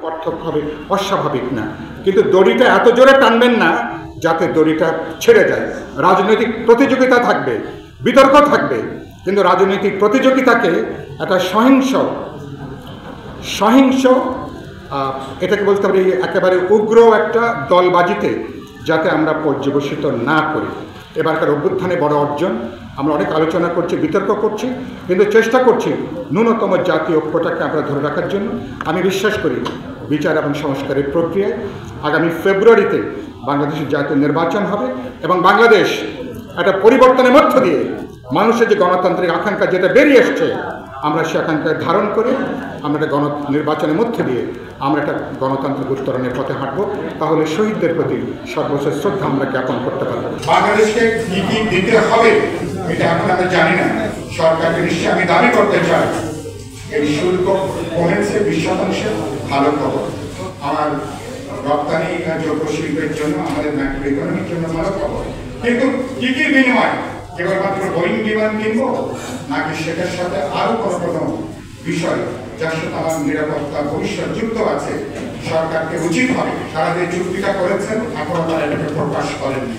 পার্থক্য হবে অস্বাভাবিক না, কিন্তু দড়িটা এত জোরে টানবেন না যাতে দড়িটা ছেড়ে যায়। রাজনৈতিক প্রতিযোগিতা থাকবে, বিতর্ক থাকবে, কিন্তু রাজনৈতিক প্রতিযোগিতাকে একটা সহিংস এটাকে বলতে পারি একেবারে উগ্র একটা দলবাজিতে যাতে আমরা পর্যবসিত না করি। এবারকার অভ্যুত্থানে বড় অর্জন, আমরা অনেক আলোচনা করছি, বিতর্ক করছি, কিন্তু চেষ্টা করছি ন্যূনতম জাতীয় ঐক্যটাকে আমরা ধরে রাখার জন্য। আমি বিশ্বাস করি বিচার এবং সংস্কারের প্রক্রিয়ায় আগামী ফেব্রুয়ারিতে বাংলাদেশের জাতীয় নির্বাচন হবে এবং বাংলাদেশ একটা পরিবর্তনের মধ্য দিয়ে মানুষের যে গণতান্ত্রিক আকাঙ্ক্ষা যেটা বেরিয়ে এসছে, আমরা সে আকাঙ্ক্ষা ধারণ করে আমরা একটা নির্বাচনের মধ্যে দিয়ে আমরা একটা গণতান্ত্রিক উত্তরণের পথে হাঁটবো। তাহলে শহীদদের প্রতি সর্বোচ্চ শ্রদ্ধা আমরা জ্ঞাপন করতে পারবো। বাংলাদেশকে কি কি দিতে হবে এটা এখন আমরা জানি না। সরকারকে নিশ্চয়ই আমি দাবি করতে চাই এই শুল্ক কমেছে 20% ভালো খবর। আমার রপ্তানি যোগ্য শিল্পের জন্য, আমাদের ম্যাক্রো ইকোনমির জন্য ভালো খবর। কিন্তু কি কি বিনিময়? কেবলমাত্র বোয়িং বিমান কিনবো নাকি সেটার সাথে আরো কোনো বিষয় যার সাথে আমার নিরাপত্তা ভবিষ্যৎ যুক্ত আছে? সরকারকে উচিত হবে, তারা যে চুক্তিটা করেছেন এখনো তারা এটাকে প্রকাশ করেননি।